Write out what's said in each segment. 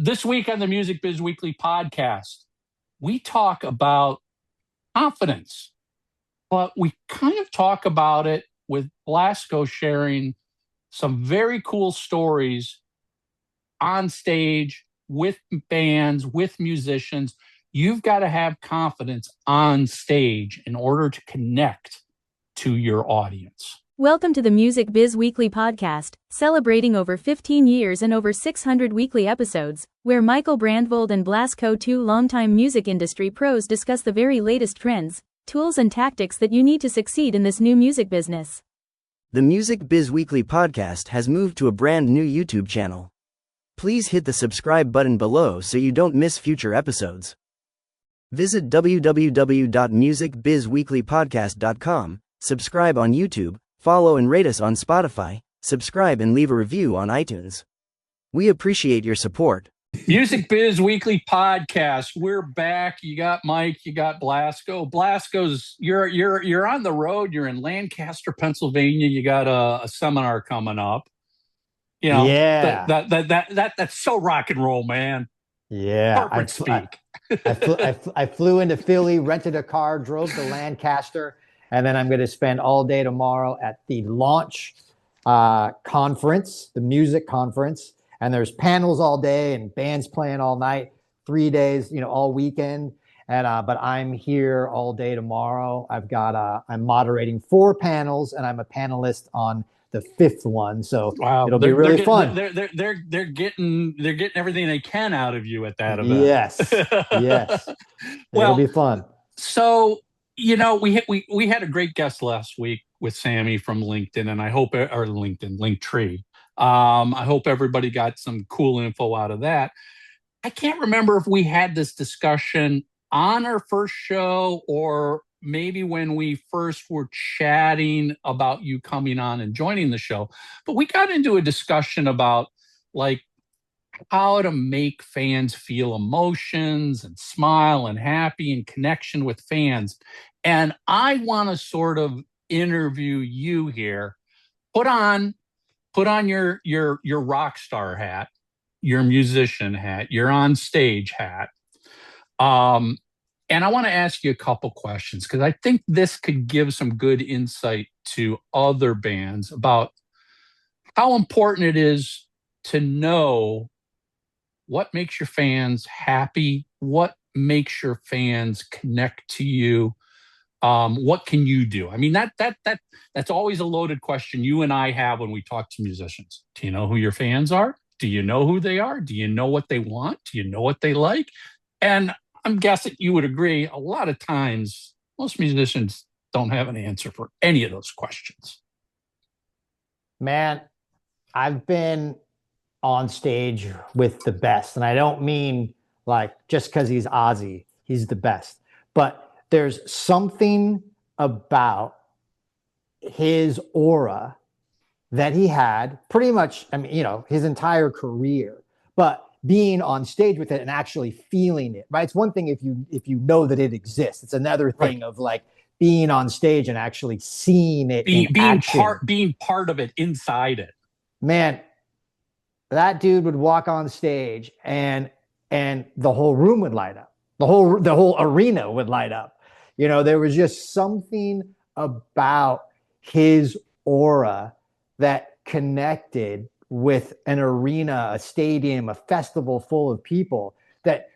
This week on the Music Biz Weekly podcast, we talk about confidence, but we kind of talk about it with Blasko sharing some very cool stories on stage with bands, with musicians. You've got to have confidence on stage in order to connect to your audience. Welcome to the Music Biz Weekly podcast, celebrating over 15 years and over 600 weekly episodes, where Michael Brandvold and Blasko, two longtime music industry pros, discuss the very latest trends, tools and tactics that you need to succeed in this new music business. The Music Biz Weekly podcast has moved to a brand new YouTube channel. Please hit the subscribe button below so you don't miss future episodes. Visit www.musicbizweeklypodcast.com, subscribe on YouTube, follow and rate us on Spotify, subscribe and leave a review on iTunes. We appreciate your support. Music Biz Weekly podcast. We're back. You got Mike, you got Blasko. Blasko's you're on the road. You're in Lancaster, Pennsylvania. You got a seminar coming up. You know, yeah. That's so rock and roll, man. Yeah. Corporate speak. I flew into Philly, rented a car, drove to Lancaster. And then I'm going to spend all day tomorrow at the launch conference, the music conference. And there's panels all day and bands playing all night, 3 days, all weekend. And but I'm here all day tomorrow. I'm moderating 4 panels, and I'm a panelist on the 5th one. So it'll be really fun. They're getting everything they can out of you at that event. Yes. Well, it'll be fun. So. We had a great guest last week with Sammy from LinkedIn, and Linktree. I hope everybody got some cool info out of that. I can't remember if we had this discussion on our first show or maybe when we first were chatting about you coming on and joining the show, but we got into a discussion about how to make fans feel emotions and smile and happy and connection with fans. And I want to sort of interview you here. Put on your rock star hat, your musician hat, your on stage hat. And I want to ask you a couple questions because I think this could give some good insight to other bands about how important it is to know what makes your fans happy, what makes your fans connect to you. What can you do? I mean, that's always a loaded question you and I have when we talk to musicians. Do you know who your fans are? Do you know who they are? Do you know what they want? Do you know what they like? And I'm guessing you would agree, a lot of times, most musicians don't have an answer for any of those questions. Man, I've been on stage with the best. And I don't mean just because he's Ozzy, he's the best. But there's something about his aura that he had pretty much, his entire career, but being on stage with it and actually feeling it, right? It's one thing if you know that it exists. It's another thing of being on stage and actually seeing it in action. Being part of it, inside it. Man, that dude would walk on stage and the whole room would light up. The whole arena would light up. There was just something about his aura that connected with an arena, a stadium, a festival full of people that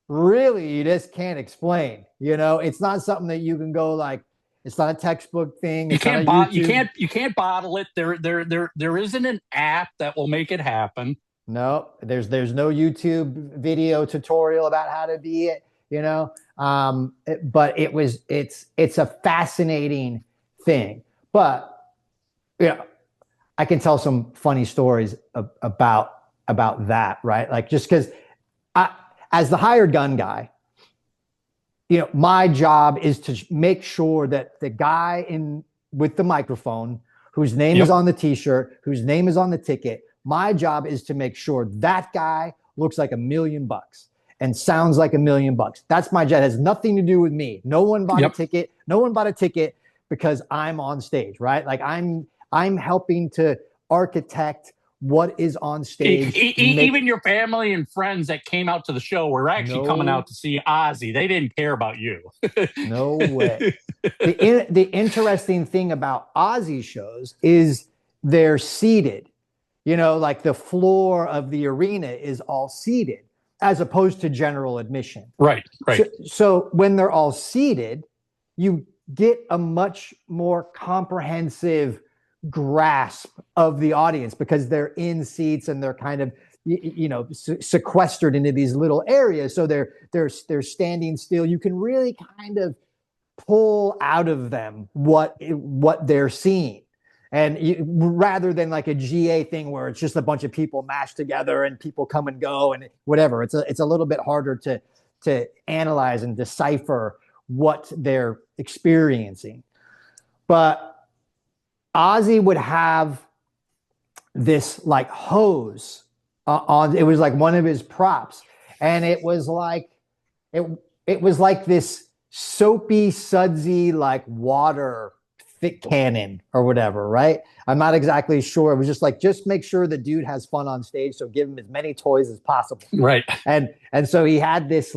really you just can't explain. It's not something that you can go it's not a textbook thing. You can't bottle it. There isn't an app that will make it happen. No, there's no YouTube video tutorial about how to be it, but it's a fascinating thing. But I can tell some funny stories about that, right? Just because as the hired gun guy, my job is to make sure that the guy with the microphone, whose name is on the t-shirt, whose name is on the ticket, my job is to make sure that guy looks like $1 million and sounds like $1 million. That's my job. It has nothing to do with me. No one bought a ticket. No one bought a ticket because I'm on stage, right? I'm helping to architect what is on stage. Even your family and friends that came out to the show were actually coming out to see Ozzy. They didn't care about you. No way. The interesting thing about Ozzy shows is they're seated. Like the floor of the arena is all seated as opposed to general admission. Right. So when they're all seated, you get a much more comprehensive grasp of the audience because they're in seats and they're kind of sequestered into these little areas. So they're standing still. You can really kind of pull out of them what they're seeing. And rather than like a GA thing where it's just a bunch of people mashed together and people come and go and whatever, it's a little bit harder to analyze and decipher what they're experiencing. But Ozzy would have this like hose on. It was like one of his props, and it was like this soapy, sudsy like water thick cannon or whatever, right? I'm not exactly sure. It was just make sure the dude has fun on stage, so give him as many toys as possible. Right. And so he had this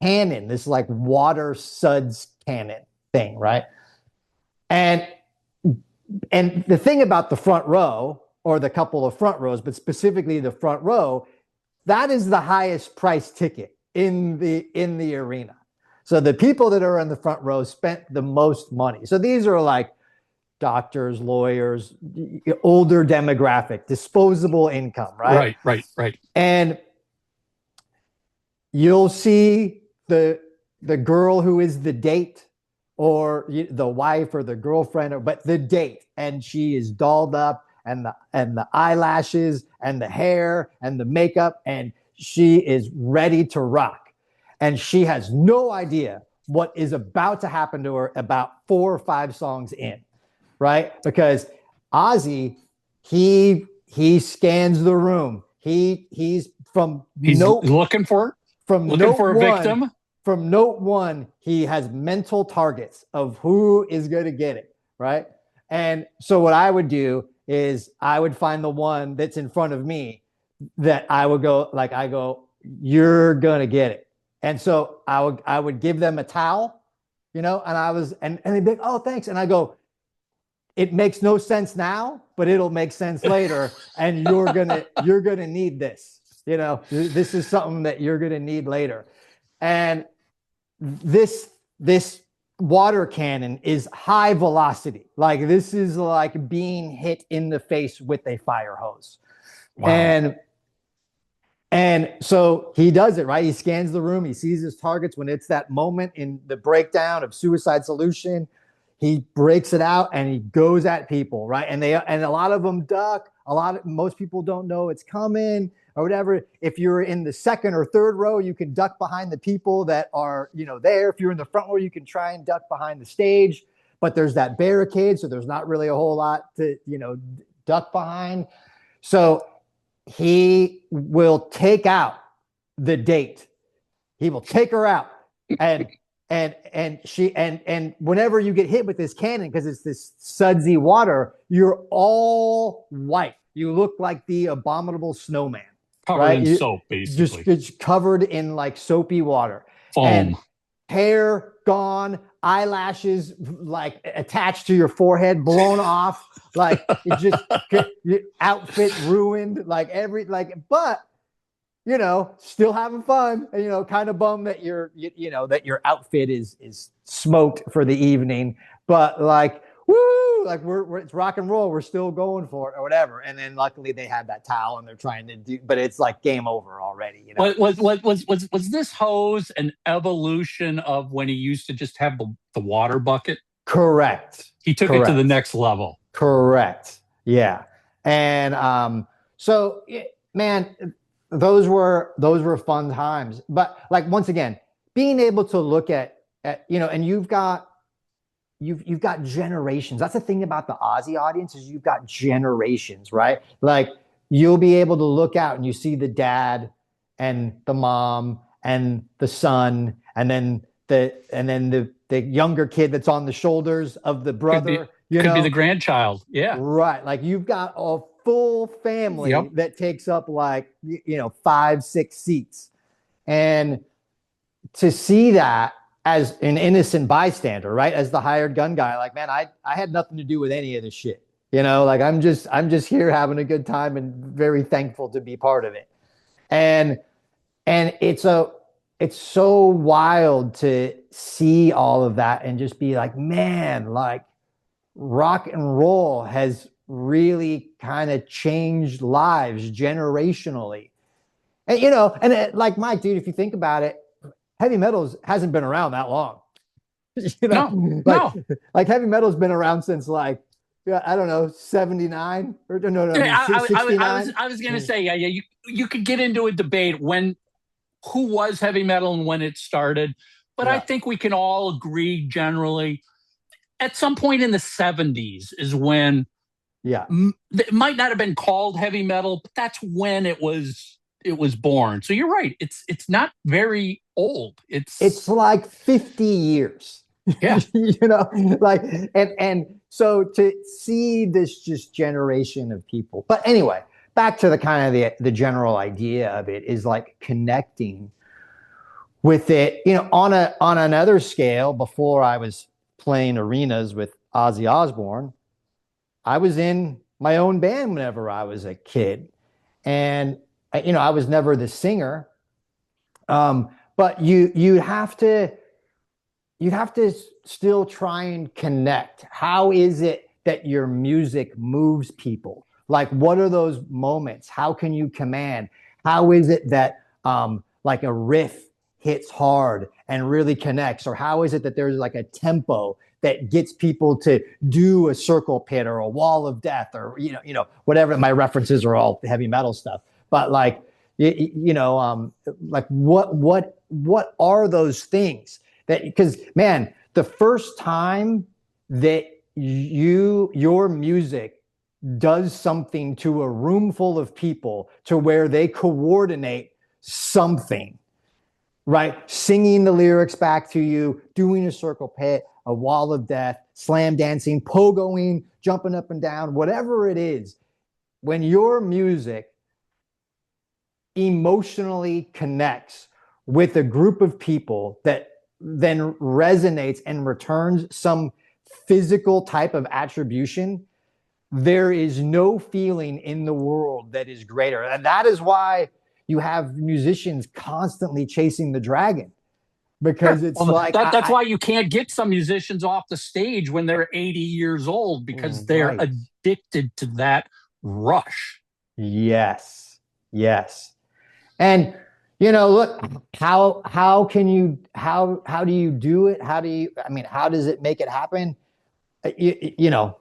cannon, this like water suds cannon thing, right? And the thing about the front row, or the couple of front rows, but specifically the front row, that is the highest price ticket in the arena. So the people that are in the front row spent the most money. So these are like doctors, lawyers, older demographic, disposable income, right? Right. And you'll see the girl who is the date, or the wife or the girlfriend, but the date, and she is dolled up, and the eyelashes and the hair and the makeup, and she is ready to rock. And she has no idea what is about to happen to her about 4 or 5 songs in, right? Because Ozzy, he scans the room. He's looking for a victim. From note 1, he has mental targets of who is going to get it, right? And so what I would do is I would find the one that's in front of me that I would go, you're going to get it. And so I would give them a towel, and they'd be like, oh, thanks. And I go, it makes no sense now, but it'll make sense later. And you're gonna need this. This is something that you're gonna need later. And this water cannon is high velocity. Like, this is like being hit in the face with a fire hose. Wow. And so he does it, right? He scans the room. He sees his targets. When it's that moment in the breakdown of Suicide Solution, he breaks it out and he goes at people, right? And a lot of them duck. Most people don't know it's coming or whatever. If you're in the second or third row, you can duck behind the people that are, there. If you're in the front row, you can try and duck behind the stage, but there's that barricade, so there's not really a whole lot to, duck behind. So he will take out the date. He will take her out, and whenever you get hit with this cannon, because it's this sudsy water, you're all white. You look like the abominable snowman, covered in soap, basically. Just covered in like soapy water, foam, and hair gone, eyelashes like attached to your forehead, blown off. Like, it just your outfit ruined, but still having fun, and kind of bummed that that your outfit is smoked for the evening, but like, woo, like it's rock and roll, we're still going for it or whatever. And then luckily they had that towel and they're trying to do, but it's like game over already. Was this hose an evolution of when he used to just have the water bucket? Correct. He took it to the next level. Correct. Yeah. And man, those were fun times. But like, once again, being able to look at and you've got generations. That's the thing about the Ozzy audience, is you've got generations, right? Like, you'll be able to look out and you see the dad and the mom and the son, and then the younger kid that's on the shoulders of the brother. you Could be know? the grandchild. Yeah. Right. Like you've got a full family Yep. that takes up like, 5, 6 seats. And to see that as an innocent bystander, right? As the hired gun guy, like, man, I had nothing to do with any of this shit. Like I'm just here having a good time and very thankful to be part of it. And and it's so wild to see all of that and just be like, man, like rock and roll has really kind of changed lives generationally. And like Mike, dude, if you think about it, heavy metals hasn't been around that long. you know, No, like no. like heavy metal's been around since like, yeah, I don't know, 79 or no, I Yeah, mean I was 69. going to say, yeah, yeah. You could get into a debate when who was heavy metal and when it started, but I Yeah, think we can all agree generally at some point in the 70s is when yeah. it might not have been called heavy metal, but that's when it was born. So you're right. It's not very old. It's It's like 50 years. yeah. Like, and so to see this just generation of people. But anyway, back to the kind of the general idea of it is like connecting with it, on another scale. Before I was playing arenas with Ozzy Osbourne, I was in my own band whenever I was a kid. And I was never the singer. But you'd have to still try and connect. How is it that your music moves people? Like, what are those moments? How can you command? How is it that like a riff hits hard and really connects? Or how is it that there's like a tempo that gets people to do a circle pit or a wall of death, or whatever? My references are all heavy metal stuff, but like, like what are those things that, because man, the first time that your music does something to a room full of people to where they coordinate something, right? Singing the lyrics back to you, doing a circle pit, a wall of death, slam dancing, pogoing, jumping up and down, whatever it is. When your music emotionally connects with a group of people that then resonates and returns some physical type of attribution, there is no feeling in the world that is greater. And that is why you have musicians constantly chasing the dragon, because Sure. it's Well, like, that's why you can't get some musicians off the stage when they're 80 years old because they're right. addicted to that rush. Yes. Yes. And look, how can you how do you do it? How does it make it happen? You know,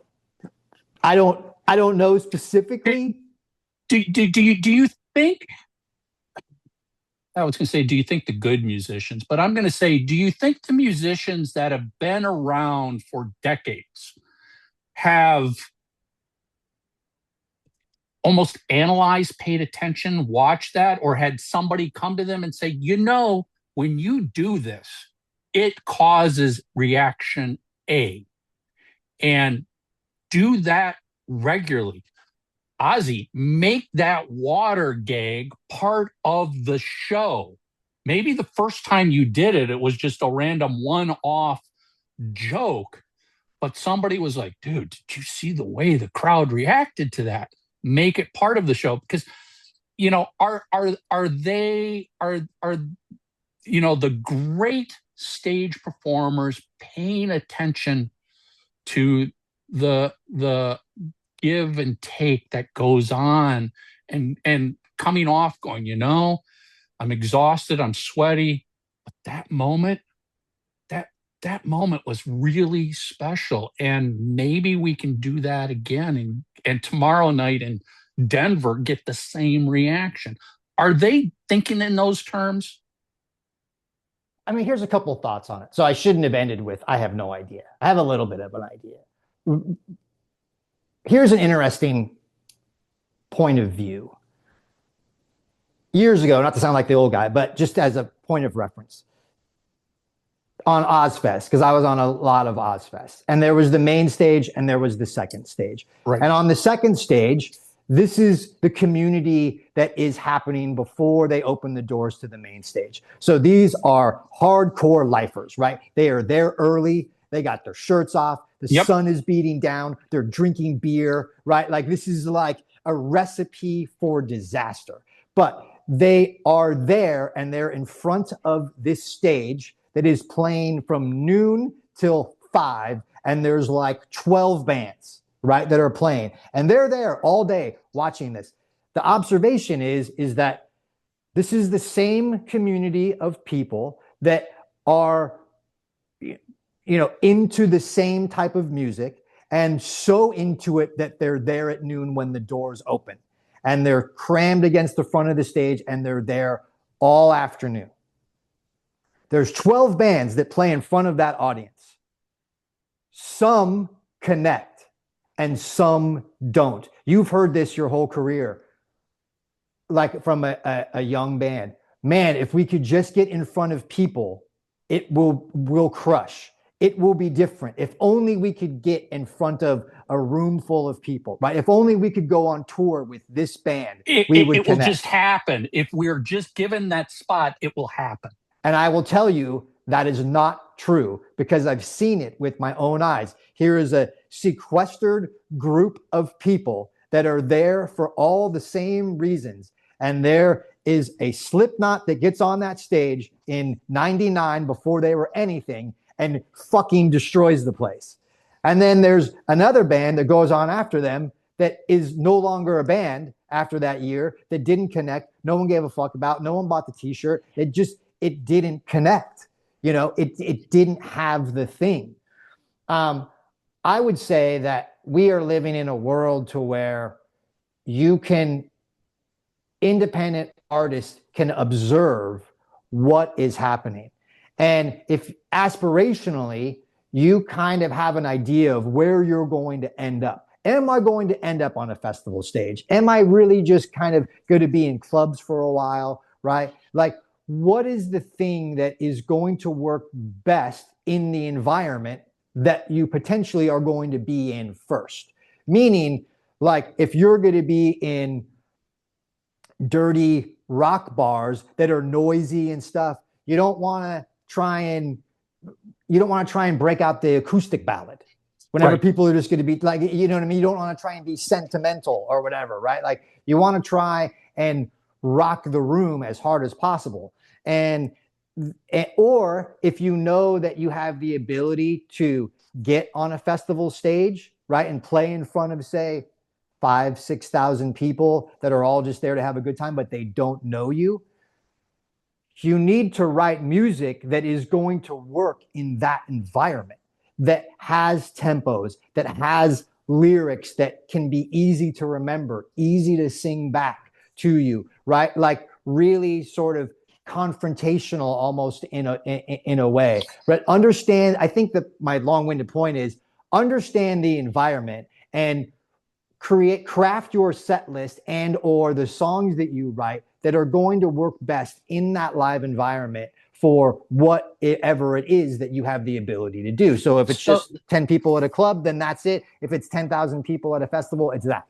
I don't know specifically. Do you think I was going to say, do you think the good musicians, but I'm going to say, do you think the musicians that have been around for decades have almost analyzed, paid attention, watched that, or had somebody come to them and say, when you do this, it causes reaction A, and do that regularly. Ozzy, make that water gag part of the show. Maybe the first time you did it, it was just a random one off joke, but somebody was like, dude, did you see the way the crowd reacted to that? Make it part of the show. Because, are they, are, the great stage performers paying attention to the give and take that goes on, and coming off going, I'm exhausted, I'm sweaty, but that that moment was really special, and maybe we can do that again, and tomorrow night in Denver get the same reaction. Are they thinking in those terms? Here's a couple of thoughts on it. So I shouldn't have ended with I have no idea. I have a little bit of an idea. Here's an interesting point of view. Years ago, not to sound like the old guy, but just as a point of reference, on Ozfest, because I was on a lot of Ozfest. And there was the main stage and there was the second stage. Right. And on the second stage, this is the community that is happening before they open the doors to the main stage. So these are hardcore lifers, right? They are there early. They got their shirts off. The Yep. sun is beating down. They're drinking beer, right? Like this is like a recipe for disaster. But they are there and they're in front of this stage that is playing from noon till 5, and there's like 12 bands, right, that are playing, and they're there all day watching this. The observation is that this is the same community of people that are, into the same type of music and so into it that they're there at noon when the doors open, and they're crammed against the front of the stage and they're there all afternoon. There's 12 bands that play in front of that audience. Some connect and some don't. You've heard this your whole career, like from a young band. Man, if we could just get in front of people, it will crush. It will be different. If only we could get in front of a room full of people, right? If only we could go on tour with this band, we would It will connect. just happen. If we're just given that spot, it will happen. And I will tell you that is not true because I've seen it with my own eyes. Here is a sequestered group of people that are there for all the same reasons. And there is a Slipknot that gets on that stage in 99 before they were anything and fucking destroys the place. And then there's another band that goes on after them that is no longer a band after that year, that didn't connect. No one gave a fuck about. No one bought the t-shirt. It didn't connect. It didn't have the thing. I would say that we are living in a world to where independent artists can observe what is happening. And if aspirationally, you kind of have an idea of where you're going to end up. Am I going to end up on a festival stage? Am I really just kind of going to be in clubs for a while, right? Like, what is the thing that is going to work best in the environment that you potentially are going to be in first? Meaning, like, if you're going to be in dirty rock bars that are noisy and stuff, you don't want to try and break out the acoustic ballad whenever Right. people are just going to be like, you know what I mean? You don't want to try and be sentimental or whatever, right? Like, you want to try and rock the room as hard as possible. Or if you know that you have the ability to get on a festival stage, right, and play in front of, say, 5,000-6,000 people that are all just there to have a good time, but they don't know you, you need to write music that is going to work in that environment, that has tempos, that has lyrics that can be easy to remember, easy to sing back to you, right? Like really sort of confrontational almost in a way. But understand, I think that my long-winded point is understand the environment and craft your set list and or the songs that you write that are going to work best in that live environment for whatever it is that you have the ability to do. So if it's just 10 people at a club, then that's it. If it's 10,000 people at a festival, it's that.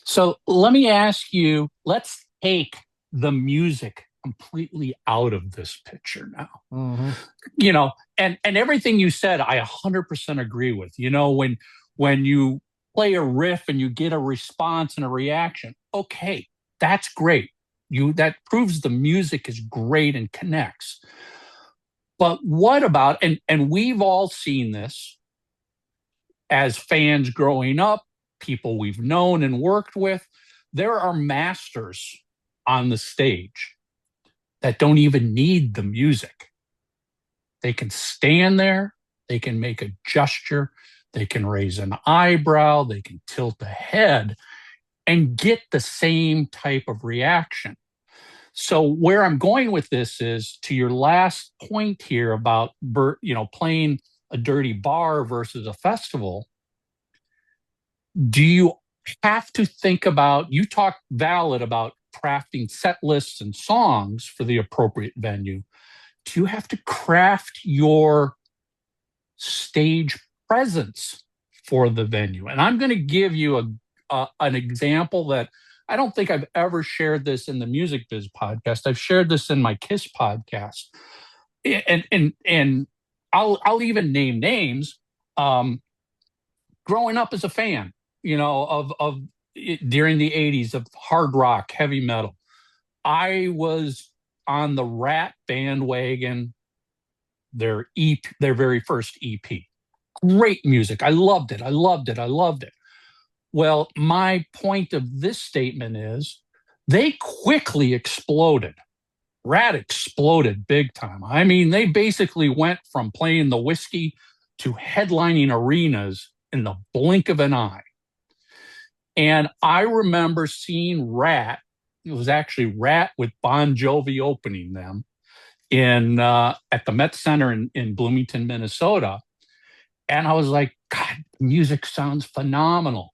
So let me ask you, let's take the music completely out of this picture now. Mm-hmm. And everything you said, I 100% agree with. When you play a riff and you get a response and a reaction, okay, that's great. That proves the music is great and connects. But what about, and we've all seen this as fans growing up, people we've known and worked with, there are masters on the stage that don't even need the music. They can stand there, they can make a gesture, they can raise an eyebrow, they can tilt a head and get the same type of reaction. So where I'm going with this is to your last point here about playing a dirty bar versus a festival. Do you have to think about, you talked valid about crafting set lists and songs for the appropriate venue. you have to craft your stage presence for the venue. And I'm going to give you an example that I don't think I've ever shared this in the Music Biz podcast. I've shared this in my KISS podcast, and I'll even name names. Growing up as a fan, of during the '80s of hard rock, heavy metal, I was on the Rat bandwagon. Their very first EP, great music. I loved it. I loved it. I loved it. Well, my point of this statement is they quickly exploded. Rat exploded big time. I mean, they basically went from playing the Whiskey to headlining arenas in the blink of an eye. And I remember seeing Rat. It was actually Rat with Bon Jovi opening them at the Met Center in Bloomington, Minnesota. And I was like, God, the music sounds phenomenal.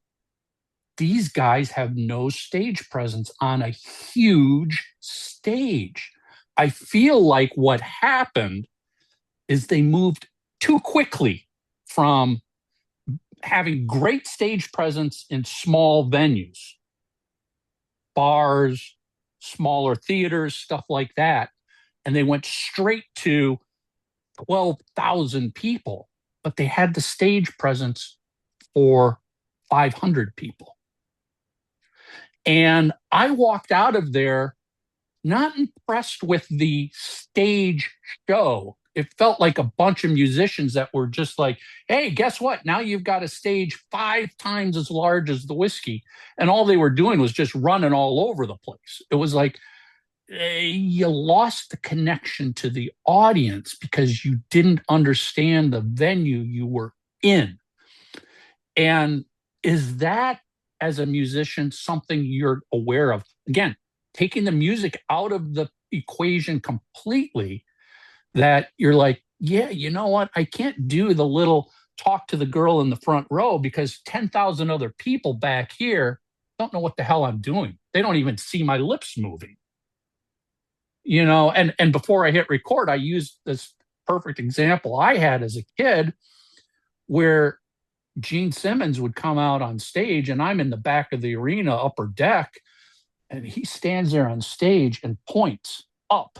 These guys have no stage presence on a huge stage. I feel like what happened is they moved too quickly from having great stage presence in small venues, bars, smaller theaters, stuff like that. And they went straight to 12,000 people, but they had the stage presence for 500 people. And I walked out of there not impressed with the stage show. It felt like a bunch of musicians that were just like, hey, guess what? Now you've got a stage 5 times as large as the Whiskey. And all they were doing was just running all over the place. It was like, you lost the connection to the audience because you didn't understand the venue you were in. And is that, as a musician, something you're aware of? Again, taking the music out of the equation completely, that you're like, yeah, you know what? I can't do the little talk to the girl in the front row because 10,000 other people back here don't know what the hell I'm doing. They don't even see my lips moving. And before I hit record, I used this perfect example I had as a kid where Gene Simmons would come out on stage and I'm in the back of the arena, upper deck, and he stands there on stage and points up.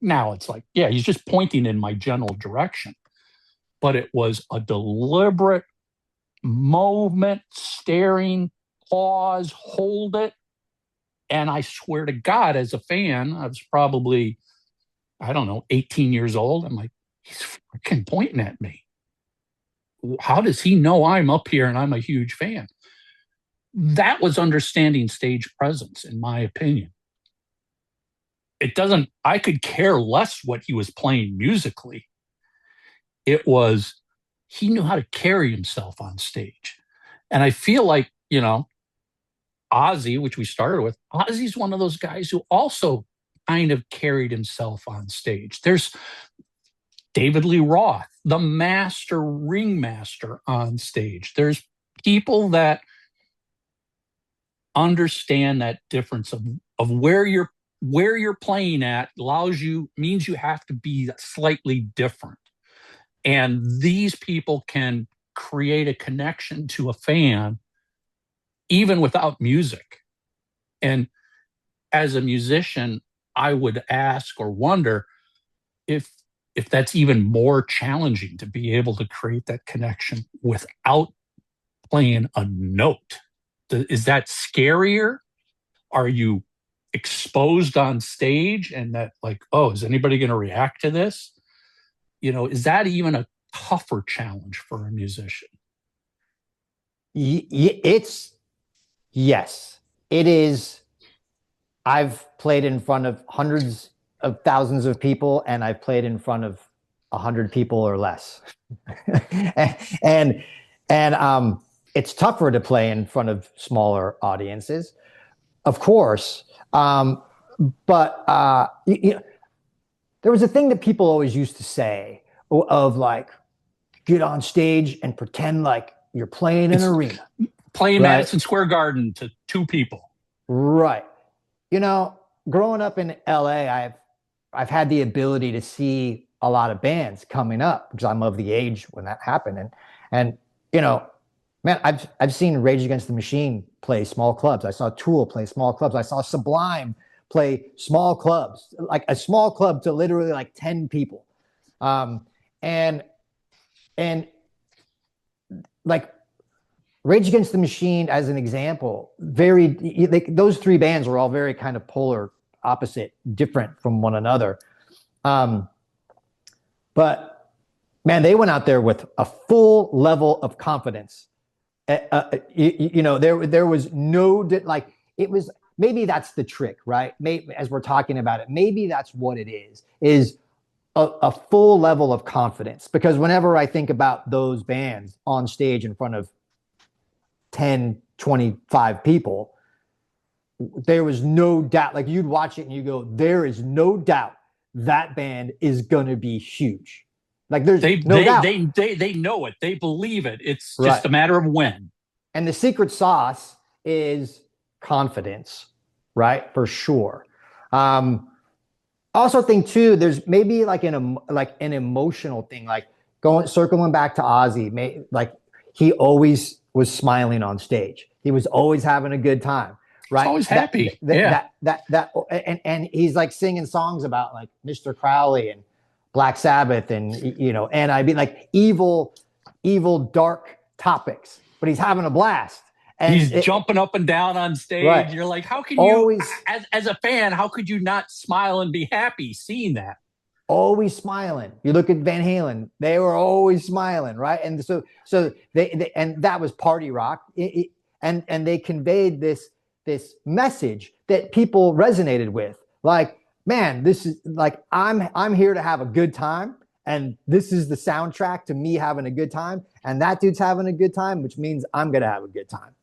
Now it's like, yeah, he's just pointing in my general direction. But it was a deliberate movement, staring, pause, hold it. And I swear to God, as a fan, I was probably, 18 years old. I'm like, he's freaking pointing at me. How does he know I'm up here and I'm a huge fan? That was understanding stage presence, in my opinion. I could care less what he was playing musically. It was, he knew how to carry himself on stage. And I feel like, Ozzy, which we started with, Ozzy's one of those guys who also kind of carried himself on stage. There's David Lee Roth, the master ringmaster on stage. There's people that understand that difference of where you're playing at means you have to be slightly different. And these people can create a connection to a fan even without music. And as a musician, I would ask or wonder if that's even more challenging to be able to create that connection without playing a note. Is that scarier? Are you exposed on stage and that like, oh, is anybody going to react to this? Is that even a tougher challenge for a musician? Yes, it is. I've played in front of hundreds of thousands of people, and I've played in front of 100 people or less. and it's tougher to play in front of smaller audiences, of course. But there was a thing that people always used to say of like, get on stage and pretend like you're playing an arena. Playing right? Madison Square Garden to 2 people. Right. Growing up in LA, I've I've had the ability to see a lot of bands coming up because I'm of the age when that happened. And you know, man, I've seen Rage Against the Machine play small clubs. I saw Tool play small clubs. I saw Sublime play small clubs, like a small club to literally like 10 people. Um, and and like Rage Against the Machine, as an example, those three bands were all very kind of polar opposite, different from one another. Um, but man, they went out there with a full level of confidence. There was no like it was. Maybe that's the trick, right? Maybe, as we're talking about it, maybe that's what it is a full level of confidence. Because whenever I think about those bands on stage in front of 10, 25 people, there was no doubt. Like, you'd watch it and you go, there is no doubt that band is going to be huge. Like, there's no doubt. They know it. They believe it. It's just Right. a matter of when. And the secret sauce is confidence, right? For sure. Also think too, there's maybe like an emotional thing, like circling back to Ozzy, like he always was smiling on stage. He was always having a good time, right? Always happy. And he's like singing songs about like Mr. Crowley and Black Sabbath and and I'd be like evil, dark topics, but he's having a blast. And he's jumping up and down on stage. Right. You're like, how can you, as a fan, how could you not smile and be happy seeing that? Always smiling. You look at Van Halen; they were always smiling, right? And so they and that was party rock, and they conveyed this message that people resonated with. Like, man, this is like I'm here to have a good time. And this is the soundtrack to me having a good time. And that dude's having a good time, which means I'm going to have a good time,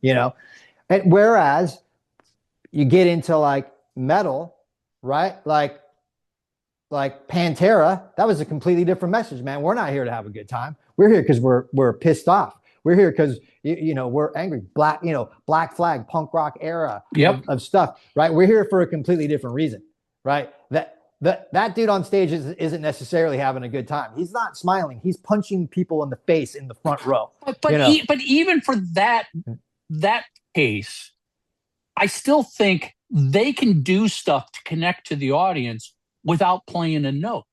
And whereas you get into like metal, right? Like Pantera, that was a completely different message, man. We're not here to have a good time. We're here because we're pissed off. We're here because, we're angry. Black Flag, punk rock era of stuff, right? We're here for a completely different reason, right? That dude on stage isn't necessarily having a good time. He's not smiling. He's punching people in the face in the front row. But even for that case, I still think they can do stuff to connect to the audience without playing a note.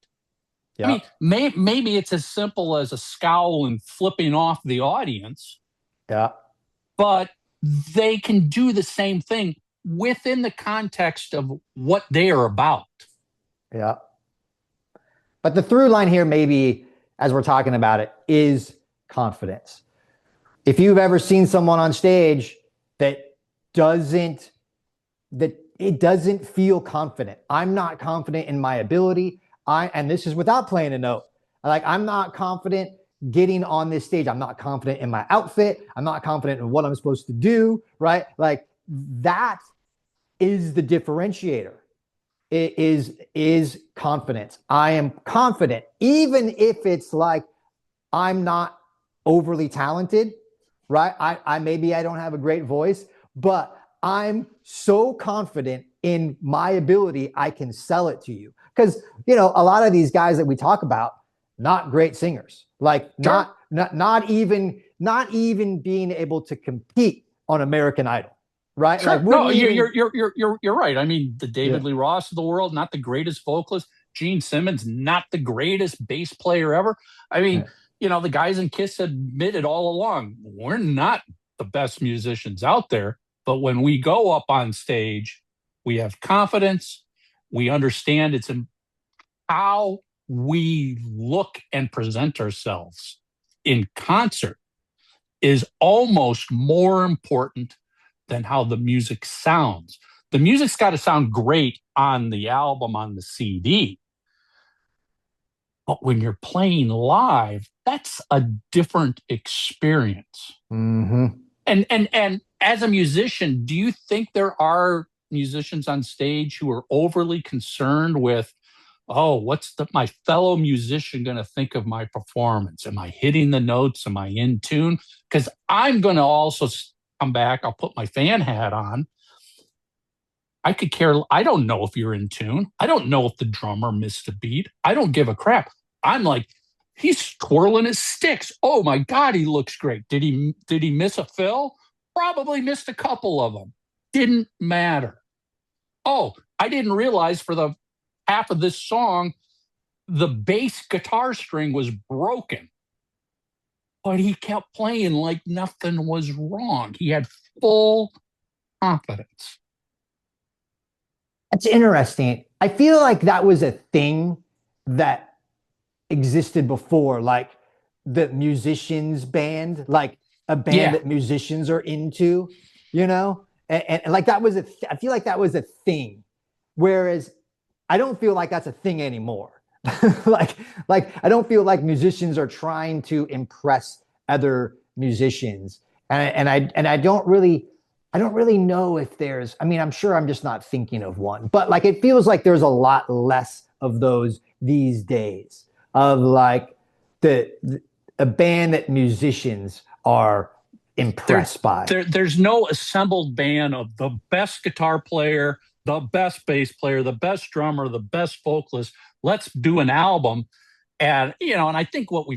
Yeah. I mean, maybe it's as simple as a scowl and flipping off the audience. Yeah. But they can do the same thing within the context of what they are about. Yeah. But the through line here, maybe, as we're talking about it, is confidence. If you've ever seen someone on stage that doesn't feel confident, I'm not confident in my ability. And this is without playing a note. Like, I'm not confident getting on this stage. I'm not confident in my outfit. I'm not confident in what I'm supposed to do, right? Like, that is the differentiator. It is confidence. I am confident, even if it's like I'm not overly talented, right? I maybe I don't have a great voice, but I'm so confident in my ability, I can sell it to you. Because a lot of these guys that we talk about, not great singers, like sure. not even being able to compete on American Idol. Right? Sure. Like, no, you're right. I mean, the David Lee Ross of the world, not the greatest vocalist. Gene Simmons, not the greatest bass player ever. I mean, the guys in Kiss admitted all along, we're not the best musicians out there. But when we go up on stage, we have confidence. We understand it's in how we look and present ourselves in concert is almost more important than how the music sounds. The music's got to sound great on the album, on the CD. But when you're playing live, that's a different experience. Mm-hmm. And as a musician, do you think there are musicians on stage who are overly concerned with, what's my fellow musician going to think of my performance? Am I hitting the notes? Am I in tune? Because I'm going to also come back, I'll put my fan hat on. I could care. I don't know if you're in tune. I don't know if the drummer missed a beat. I don't give a crap. I'm like, he's twirling his sticks. Oh my God, he looks great. Did he miss a fill? Probably missed a couple of them. Didn't matter. Oh, I didn't realize for the half of this song, the bass guitar string was broken. But he kept playing like nothing was wrong. He had full confidence. That's interesting. I feel like that was a thing that existed before, like the musicians band, like a band Yeah, that musicians are into, you know? And like that was I feel like that was a thing. Whereas I don't feel like that's a thing anymore. like I don't feel like musicians are trying to impress other musicians. And I don't really know if there's, I mean, I'm sure I'm just not thinking of one, but like it feels like there's a lot less of those these days of like a band that musicians are impressed by. there's no assembled band of the best guitar player, the best bass player, the best drummer, the best vocalist. Let's do an album. And, and I think what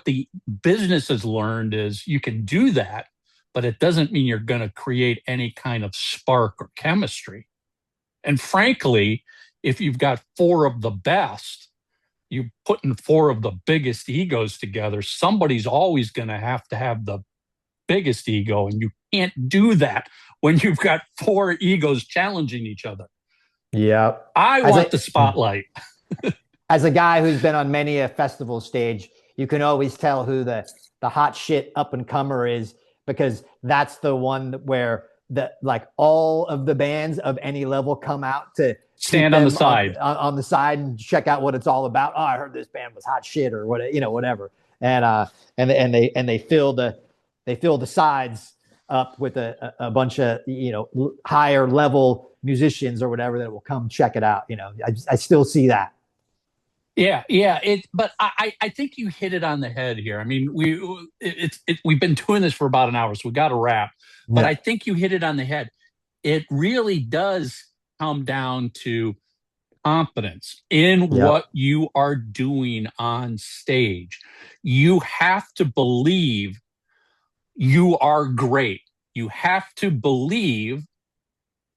the business has learned is you can do that, but it doesn't mean you're going to create any kind of spark or chemistry. And frankly, if you've got four of the best, you putting four of the biggest egos together, somebody's always going to have the biggest ego. And you can't do that when you've got four egos challenging each other. Yeah. I want the spotlight. As a guy who's been on many a festival stage, you can always tell who the hot shit up and comer is, because that's the one where like all of the bands of any level come out to stand on the side on the side and check out what it's all about. Oh, I heard this band was hot shit or what, whatever. And they fill the sides up with a bunch of, higher level musicians or whatever that will come check it out. I still see that. Yeah. But I think you hit it on the head here. I mean, we've been doing this for about an hour, so we got to wrap. But Yeah. I think you hit it on the head. It really does come down to confidence in what you are doing on stage. You have to believe you are great. You have to believe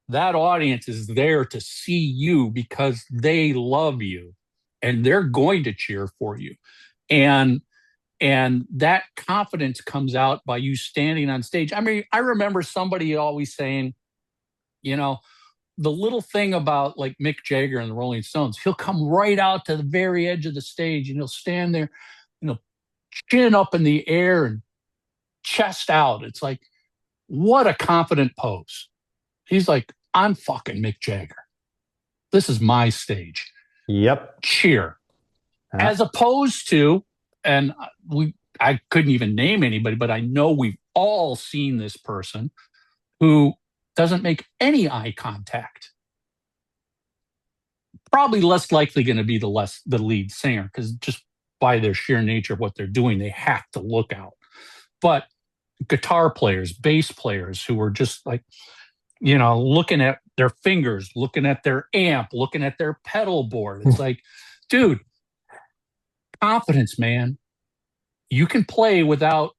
that audience is there to see you because they love you and they're going to cheer for you. And that confidence comes out by you standing on stage. I mean, I remember somebody always saying, the little thing about like Mick Jagger and the Rolling Stones, he'll come right out to the very edge of the stage and he'll stand there, chin up in the air and chest out. It's like, what a confident pose. He's like, I'm fucking Mick Jagger. This is my stage. Yep. Cheer. As opposed to, and I couldn't even name anybody, but I know we've all seen this person who doesn't make any eye contact. Probably less likely going to be the lead singer, because just by their sheer nature of what they're doing, they have to look out. But guitar players, bass players who are just like, looking at their fingers, looking at their amp, looking at their pedal board. It's like, dude, confidence, man. You can play without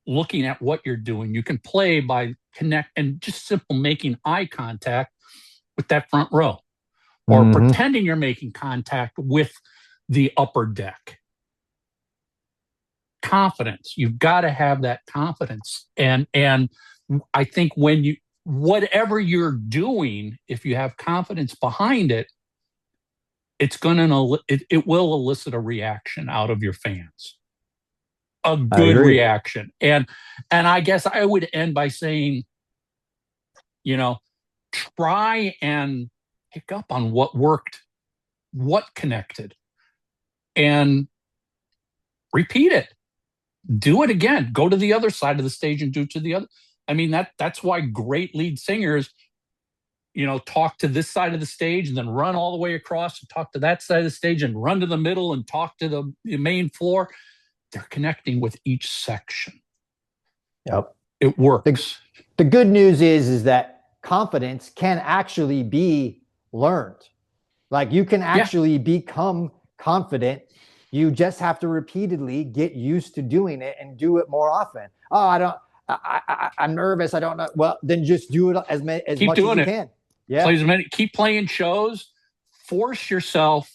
looking at what you're doing. You can play by connect and just simple making eye contact with that front row, or pretending you're making contact with the upper deck. Confidence. You've got to have that confidence. And I think whatever you're doing, if you have confidence behind it, it will elicit a reaction out of your fans. A good reaction. And I guess I would end by saying, try and pick up on what worked, what connected, and repeat it. Do it again. Go to the other side of the stage and do it to the other. I mean, that's why great lead singers, talk to this side of the stage and then run all the way across and talk to that side of the stage and run to the middle and talk to the main floor. They're connecting with each section. Yep. It works. The good news is that confidence can actually be learned. Like you can actually become confident. You just have to repeatedly get used to doing it and do it more often. Oh, I'm nervous. I don't know. Well, then just do it as much as you can. Yeah. Keep playing shows. Force yourself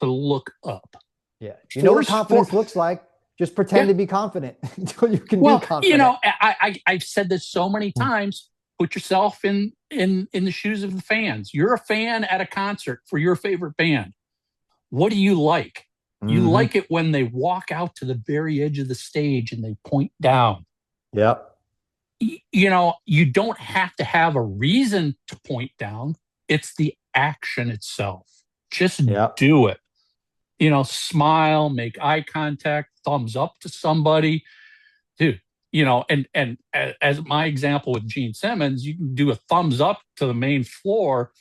to look up. Yeah. You know what confidence looks like. Just pretend to be confident until you can be confident. You know, I've said this so many times. Put yourself in the shoes of the fans. You're a fan at a concert for your favorite band. What do you like? You like it when they walk out to the very edge of the stage and they point down. Yep. You know, you don't have to have a reason to point down. It's the action itself. Just do it. You know, smile, make eye contact, thumbs up to somebody. Dude, you know, and as my example with Gene Simmons, you can do a thumbs up to the main floor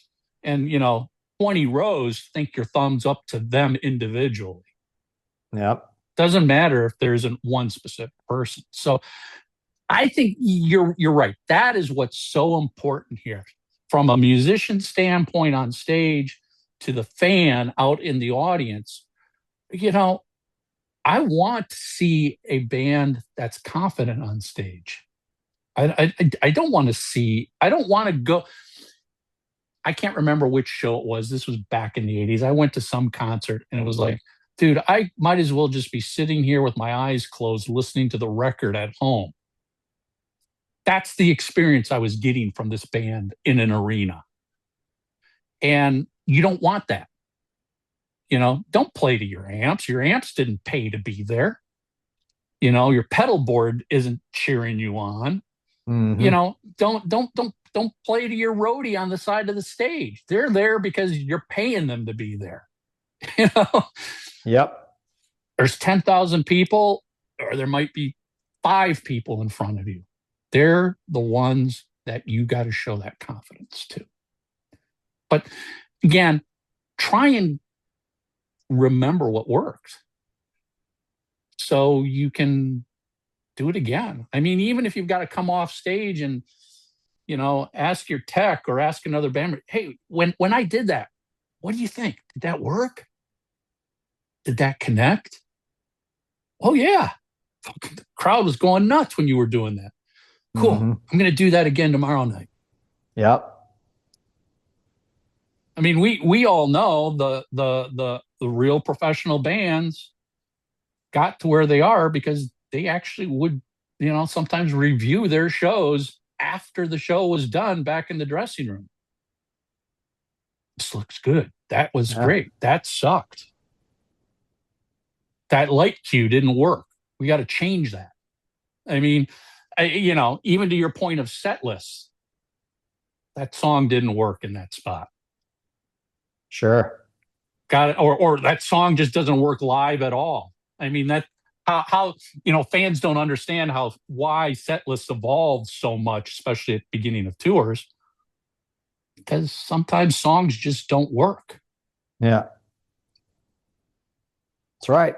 and, you know, 20 rows think your thumbs up to them individually. Yep. Doesn't matter if there isn't one specific person. So I think you're right. That is what's so important here. From a musician standpoint on stage to the fan out in the audience, you know, I want to see a band that's confident on stage. I don't want to go. I can't remember which show it was. This was back in the 80s. I went to some concert and it was like, dude, I might as well just be sitting here with my eyes closed, listening to the record at home. That's the experience I was getting from this band in an arena. And you don't want that. You know, don't play to your amps. Your amps didn't pay to be there. You know, your pedal board isn't cheering you on. You know, don't play to your roadie on the side of the stage. They're there because you're paying them to be there. You know? Yep. There's 10,000 people, or there might be 5 people in front of you. They're the ones that you got to show that confidence to. But again, try and remember what worked so you can do it again. I mean, even if you've got to come off stage and, you know, ask your tech or ask another band member, hey, when I did that, what do you think? Did that work? Did that connect? Oh, yeah. The crowd was going nuts when you were doing that. Cool. I'm going to do that again tomorrow night. Yep. I mean, we all know the real professional bands got to where they are because they actually would, you know, sometimes review their shows after the show was done back in the dressing room. This looks good. That was great. That sucked. That light cue didn't work. We got to change that. I mean, you know, even to your point of set lists, that song didn't work in that spot. Sure. Got it. Or that song just doesn't work live at all. I mean, that how you know, fans don't understand why set lists evolved so much, especially at the beginning of tours, because sometimes songs just don't work. Yeah. That's right.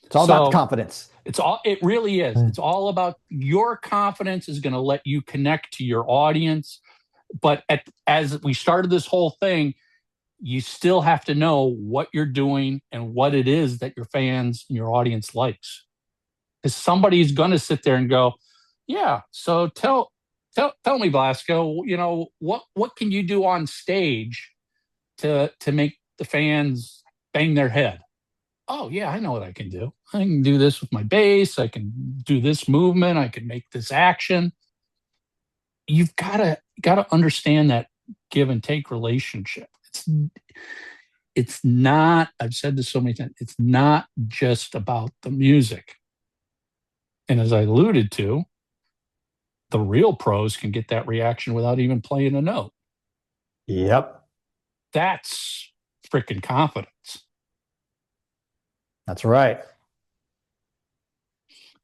It's all about confidence. It really is. It's all about your confidence is going to let you connect to your audience. But as we started this whole thing, you still have to know what you're doing and what it is that your fans and your audience likes. Because somebody's going to sit there and go, yeah, so tell me, Blasko, you know, what can you do on stage to make the fans bang their head? Oh, yeah, I know what I can do. I can do this with my bass. I can do this movement. I can make this action. You've got to understand that give and take relationship. It's not, I've said this so many times, it's not just about the music. And as I alluded to, the real pros can get that reaction without even playing a note. Yep. That's freaking confidence. That's right.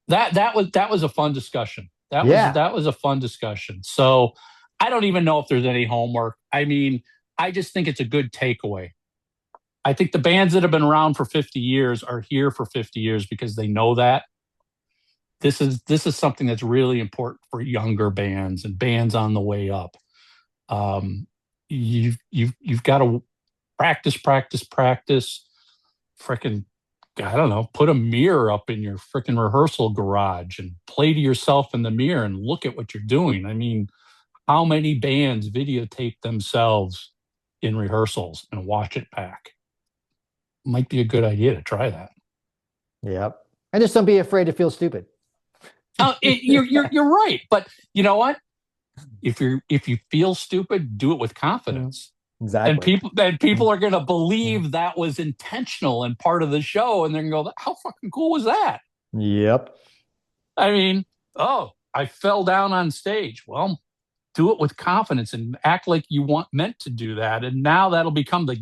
That was a fun discussion. That was a fun discussion. So I don't even know if there's any homework. I mean, I just think it's a good takeaway. I think the bands that have been around for 50 years are here for 50 years because they know that. this is something that's really important for younger bands and bands on the way up. You've got to practice. Freaking, I don't know, put a mirror up in your freaking rehearsal garage and play to yourself in the mirror and look at what you're doing. I mean, how many bands videotape themselves in rehearsals and watch it back? Might be a good idea to try that. Yep. And just don't be afraid to feel stupid. You're right, but you know what? If you feel stupid, do it with confidence. Exactly. And people are going to believe that was intentional and part of the show, and they're going to go, "How fucking cool was that?" Yep. I mean, oh, I fell down on stage. Well, do it with confidence and act like you meant to do that, and now that'll become the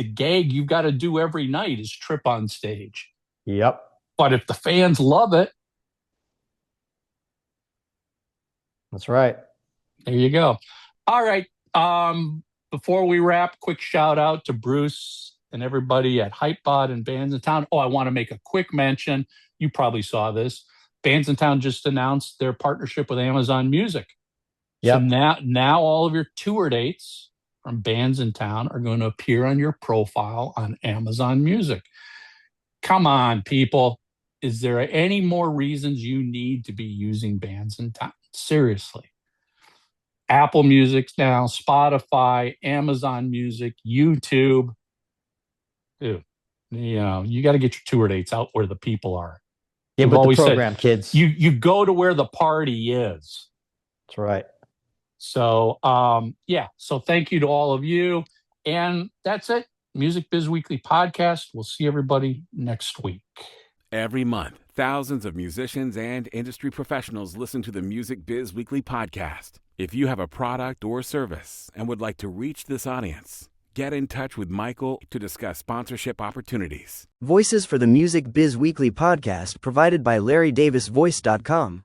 gag you've got to do every night is trip on stage. Yep. But if the fans love it, that's right. There you go. All right. Before we wrap, quick shout out to Bruce and everybody at Hypebot and Bands in Town. Oh, I want to make a quick mention. You probably saw this. Bands in Town just announced their partnership with Amazon Music. Yep. So now all of your tour dates from Bands in Town are going to appear on your profile on Amazon Music. Come on, people. Is there any more reasons you need to be using Bands in Town? Seriously. Apple Music now, Spotify, Amazon Music, YouTube. Dude, you got to get your tour dates out where the people are. Get with the program, kids. You go to where the party is. That's right. So, So thank you to all of you. And that's it. Music Biz Weekly Podcast. We'll see everybody next week. Every month, thousands of musicians and industry professionals listen to the Music Biz Weekly Podcast. If you have a product or service and would like to reach this audience, get in touch with Michael to discuss sponsorship opportunities. Voices for the Music Biz Weekly Podcast provided by LarryDavisVoice.com.